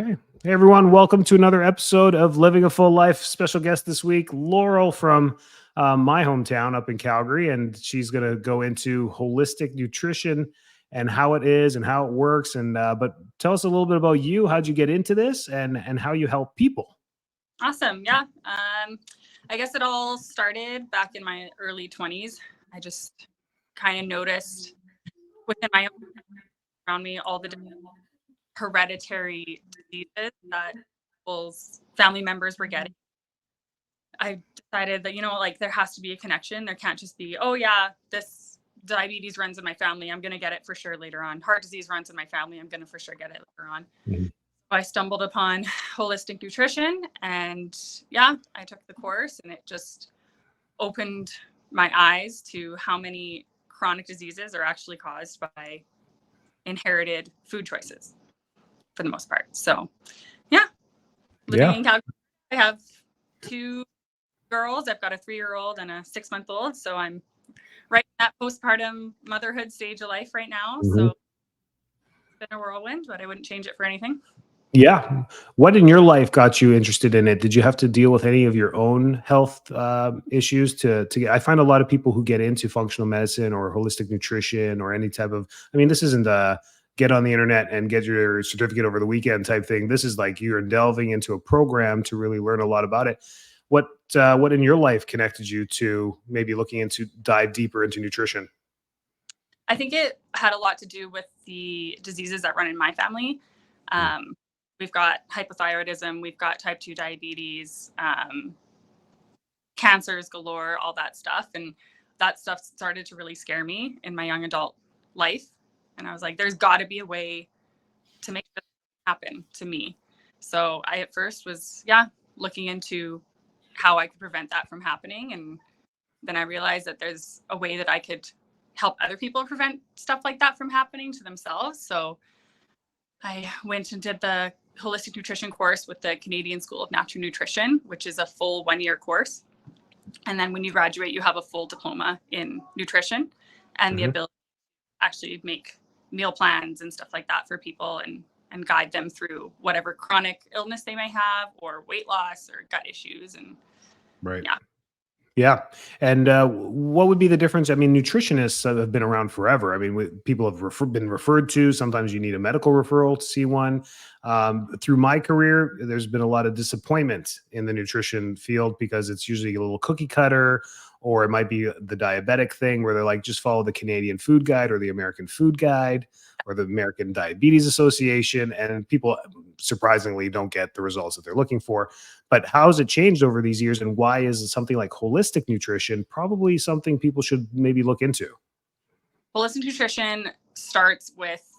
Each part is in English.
Okay. Hey, everyone. Welcome to another episode of Living a Full Life. Special guest this week, Laurel from my hometown up in Calgary. And she's going to go into holistic nutrition and how it is and how it works. But tell us a little bit about you. How'd you get into this and how you help people? Awesome. Yeah. I guess it all started back in my early 20s. I just kind of noticed within my own around me all the different hereditary diseases that people's family members were getting. I decided that, like there has to be a connection. There can't just be, oh yeah, this diabetes runs in my family. I'm going to get it for sure later on. Heart disease runs in my family. I'm going to for sure get it later on. Mhm. I stumbled upon holistic nutrition and yeah, I took the course and it just opened my eyes to how many chronic diseases are actually caused by inherited food choices for the most part. So yeah, living Yeah. in Calgary, I have two girls. I've got a 3-year-old and a 6-month-old. So I'm right in that postpartum motherhood stage of life right now. Mhm. So it's been a whirlwind, but I wouldn't change it for anything. Yeah. What in your life got you interested in it? Did you have to deal with any of your own health issues to get? I find a lot of people who get into functional medicine or holistic nutrition or any type of, I mean, this isn't a get on the internet and get your certificate over the weekend type thing. This is like you're delving into a program to really learn a lot about it. What in your life connected you to maybe looking into dive deeper into nutrition? I think it had a lot to do with the diseases that run in my family. Mm. Um, we've got hypothyroidism, we've got type 2 diabetes, cancers galore, all that stuff. And that stuff started to really scare me in my young adult life. And I was like, there's got to be a way to make this happen to me. So I at first was, looking into how I could prevent that from happening. And then I realized that there's a way that I could help other people prevent stuff like that from happening to themselves. So I went and did the holistic nutrition course with the Canadian School of Natural Nutrition, which is a full 1-year course. And then when you graduate, you have a full diploma in nutrition and the Mhm. ability to actually make meal plans and stuff like that for people and guide them through whatever chronic illness they may have or weight loss or gut issues. And Right. yeah. Yeah. And what would be the difference? I mean, nutritionists have been around forever. I mean, people have been referred to. Sometimes you need a medical referral to see one. Through my career, there's been a lot of disappointment in the nutrition field because it's usually a little cookie cutter, or it might be the diabetic thing where they're like, just follow the Canadian Food Guide or the American Food Guide or the American Diabetes Association. And people surprisingly don't get the results that they're looking for. But how has it changed over these years, and why is something like holistic nutrition probably something people should maybe look into? Holistic nutrition starts with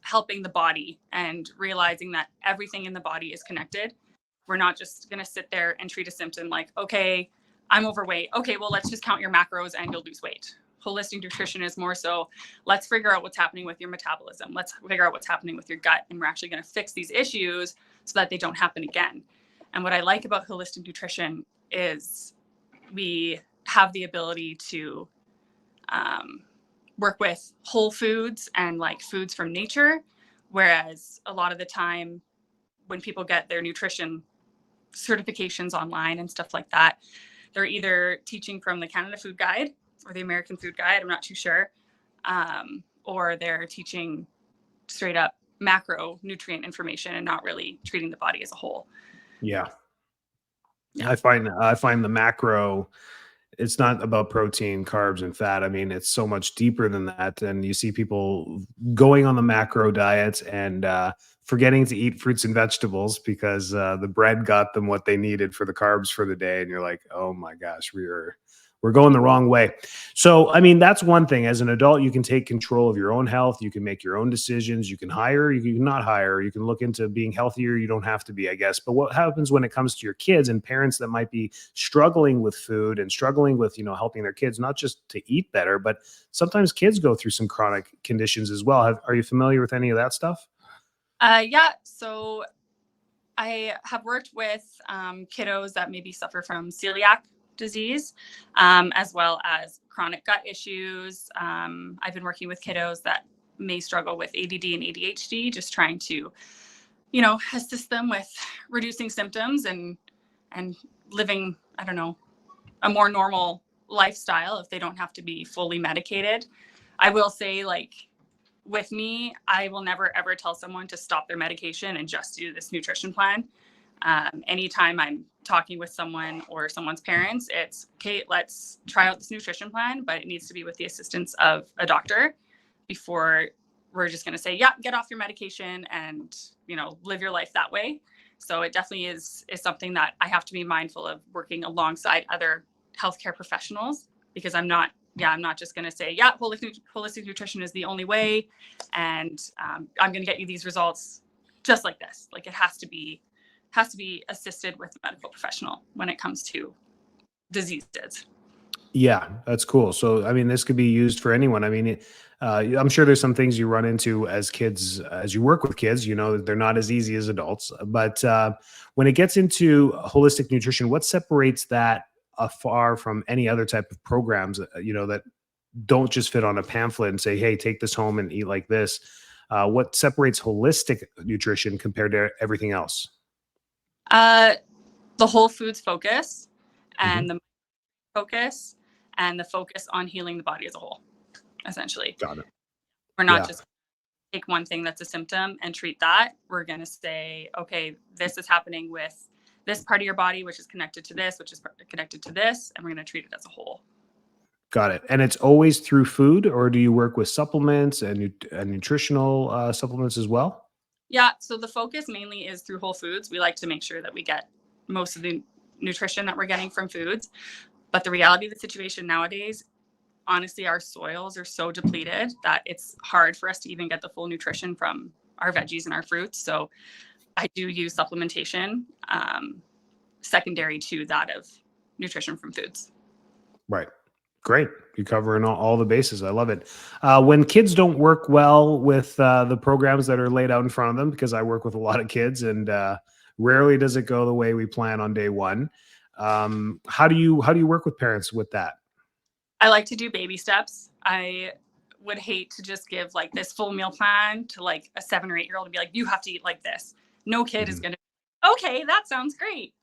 helping the body and realizing that everything in the body is connected. We're not just going to sit there and treat a symptom like, okay, I'm overweight. Okay, well, let's just count your macros and you'll lose weight. Holistic nutrition is more so, let's figure out what's happening with your metabolism. Let's figure out what's happening with your gut. And we're actually going to fix these issues so that they don't happen again. And what I like about holistic nutrition is we have the ability to work with whole foods and like foods from nature. Whereas a lot of the time when people get their nutrition certifications online and stuff like that, they're either teaching from the Canada Food Guide or the American Food Guide, I'm not too sure, or they're teaching straight up macro nutrient information and not really treating the body as a whole. Yeah. Yeah. I find the macro, it's not about protein, carbs, and fat. I mean, it's so much deeper than that. And you see people going on the macro diets and forgetting to eat fruits and vegetables because the bread got them what they needed for the carbs for the day. And you're like, oh my gosh, we're going the wrong way. So, I mean, that's one thing. As an adult, you can take control of your own health. You can make your own decisions. You can hire, you can not hire. You can look into being healthier. You don't have to be, I guess. But what happens when it comes to your kids and parents that might be struggling with food and struggling with, helping their kids, not just to eat better, but sometimes kids go through some chronic conditions as well. Are you familiar with any of that stuff? Yeah. So I have worked with kiddos that maybe suffer from celiac disease, as well as chronic gut issues. I've been working with kiddos that may struggle with ADD and ADHD, just trying to assist them with reducing symptoms and living, I don't know, a more normal lifestyle if they don't have to be fully medicated. I will say, like, with me, I will never ever tell someone to stop their medication and just do this nutrition plan. Anytime I'm talking with someone or someone's parents, it's okay, let's try out this nutrition plan, but it needs to be with the assistance of a doctor before we're just going to say, yeah, get off your medication and, live your life that way. So it definitely is something that I have to be mindful of, working alongside other healthcare professionals, because I'm not just going to say, yeah, holistic nutrition is the only way. And I'm going to get you these results just like this. Like, it has to be assisted with a medical professional when it comes to diseases. Yeah, that's cool. So, I mean, this could be used for anyone. I mean, I'm sure there's some things you run into as kids, as you work with kids, they're not as easy as adults. But when it gets into holistic nutrition, what separates that afar from any other type of programs, that don't just fit on a pamphlet and say, hey, take this home and eat like this? What separates holistic nutrition compared to everything else? The whole foods focus, Hmm. and the focus, and the focus on healing the body as a whole, essentially. Got it. We're not Yeah. just take one thing that's a symptom and treat that. We're going to say, okay, this is happening with this part of your body, which is connected to this, which is connected to this, and we're going to treat it as a whole. Got it. And it's always through food, or do you work with supplements and nutritional supplements as well? Yeah, so the focus mainly is through whole foods. We like to make sure that we get most of the nutrition that we're getting from foods. But the reality of the situation nowadays, honestly, our soils are so depleted that it's hard for us to even get the full nutrition from our veggies and our fruits. So I do use supplementation secondary to that of nutrition from foods. Right. Great. You're covering all the bases. I love it. When kids don't work well with the programs that are laid out in front of them, because I work with a lot of kids, and rarely does it go the way we plan on day one. How do you work with parents with that? I like to do baby steps. I would hate to just give like this full meal plan to like a 7 or 8-year-old and be like, you have to eat like this. No kid is Mhm. going to, okay, that sounds great.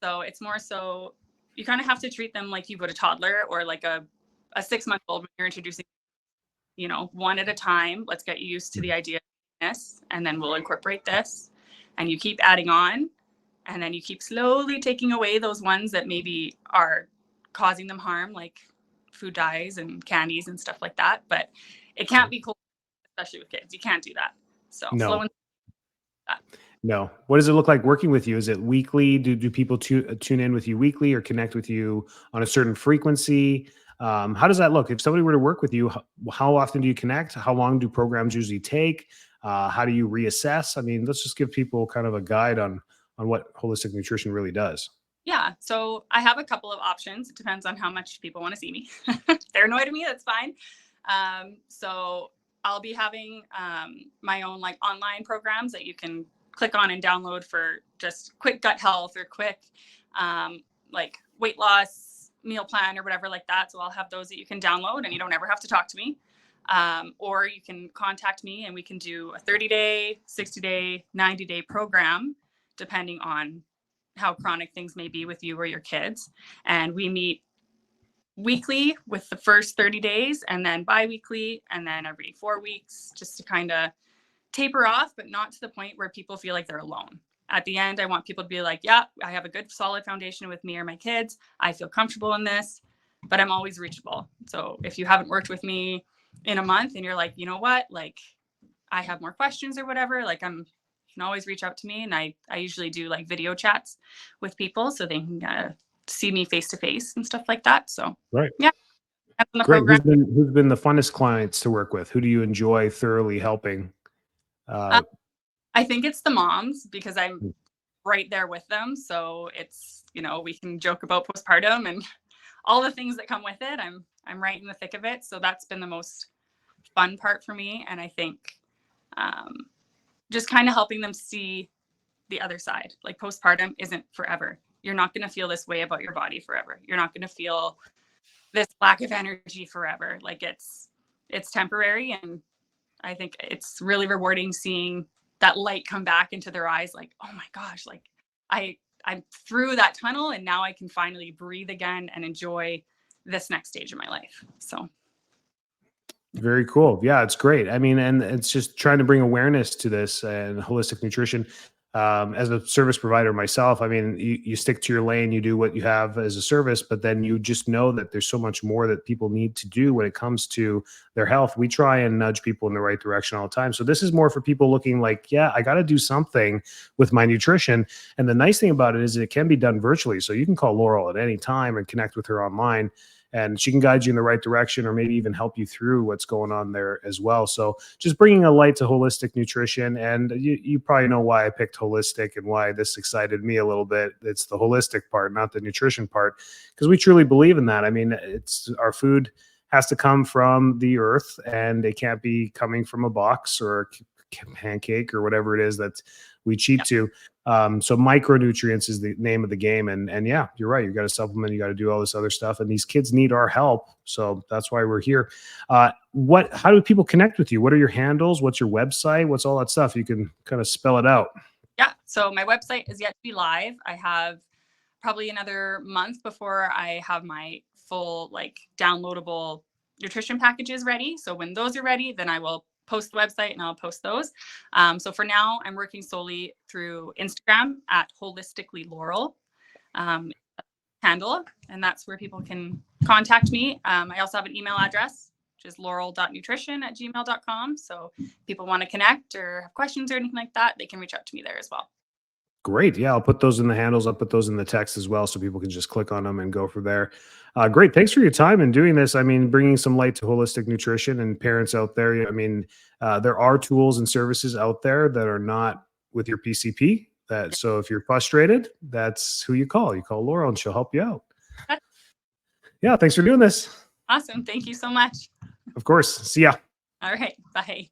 So it's more so you kind of have to treat them like you would a toddler or like a 6-month-old when you're introducing, one at a time. Let's get you used to the idea of this, and then we'll incorporate this. And you keep adding on, and then you keep slowly taking away those ones that maybe are causing them harm, like food dyes and candies and stuff like that. But it can't be cold, especially with kids. You can't do that. So slow No, and that. no. What does it look like working with you? Is it weekly? Do people tune in with you weekly or connect with you on a certain frequency? How does that look? If somebody were to work with you, how often do you connect? How long do programs usually take? How do you reassess? I mean, let's just give people kind of a guide on what holistic nutrition really does. Yeah. So I have a couple of options. It depends on how much people want to see me. If they're annoyed at me, that's fine. So I'll be having my own like online programs that you can click on and download for just quick gut health or quick like weight loss meal plan or whatever like that. So I'll have those that you can download and you don't ever have to talk to me. Or you can contact me and we can do a 30-day, 60-day, 90-day program, depending on how chronic things may be with you or your kids. And we meet weekly with the first 30 days and then bi-weekly and then every 4 weeks, just to kind of taper off, but not to the point where people feel like they're alone. At the end, I want people to be like, yeah, I have a good solid foundation with me or my kids. I feel comfortable in this, but I'm always reachable. So if you haven't worked with me in a month and you're like, you know what, like I have more questions or whatever, like you can always reach out to me. And I usually do like video chats with people so they can see me face to face and stuff like that. So Right. yeah, that's on the Great. program. Who's been the funnest clients to work with? Who do you enjoy thoroughly helping? Uh, Uh, I think it's the moms because I'm right there with them. So it's, we can joke about postpartum and all the things that come with it. I'm right in the thick of it. So that's been the most fun part for me. And I think um, just kind of helping them see the other side. Like postpartum isn't forever. You're not going to feel this way about your body forever. You're not going to feel this lack of energy forever. Like it's temporary. And I think it's really rewarding seeing that light come back into their eyes, like, oh my gosh, like I'm through that tunnel and now I can finally breathe again and enjoy this next stage of my life. So Very cool. Yeah, it's great. I mean, and it's just trying to bring awareness to this and holistic nutrition. As a service provider myself, I mean, you stick to your lane, you do what you have as a service, but then you just know that there's so much more that people need to do when it comes to their health. We try and nudge people in the right direction all the time. So this is more for people looking like, yeah, I got to do something with my nutrition. And the nice thing about it is it can be done virtually. So you can call Laurel at any time and connect with her online, and she can guide you in the right direction or maybe even help you through what's going on there as well. So just bringing a light to holistic nutrition. And you probably know why I picked holistic and why this excited me a little bit. It's the holistic part, not the nutrition part, because we truly believe in that. I mean, it's our food has to come from the earth, and it can't be coming from a box or a pancake or whatever it is that we cheat to. So micronutrients is the name of the game. And yeah, you're right. You got to supplement, you got to do all this other stuff. And these kids need our help. So that's why we're here. How do people connect with you? What are your handles? What's your website? What's all that stuff? You can kind of spell it out. Yeah. So my website is yet to be live. I have probably another month before I have my full like downloadable nutrition packages ready. So when those are ready, then I will post the website and I'll post those. So for now, I'm working solely through Instagram at holistically Laurel handle, and that's where people can contact me. I also have an email address, which is laurel.nutrition@gmail.com. So if people want to connect or have questions or anything like that, they can reach out to me there as well. Great. Yeah, I'll put those in the handles. I'll put those in the text as well, so people can just click on them and go from there. Great. Thanks for your time in doing this. I mean, bringing some light to holistic nutrition, and parents out there. I mean, there are tools and services out there that are not with your PCP. So if you're frustrated, that's who you call. You call Laurel and she'll help you out. Yeah. Thanks for doing this. Awesome. Thank you so much. Of course. See ya. All right. Bye.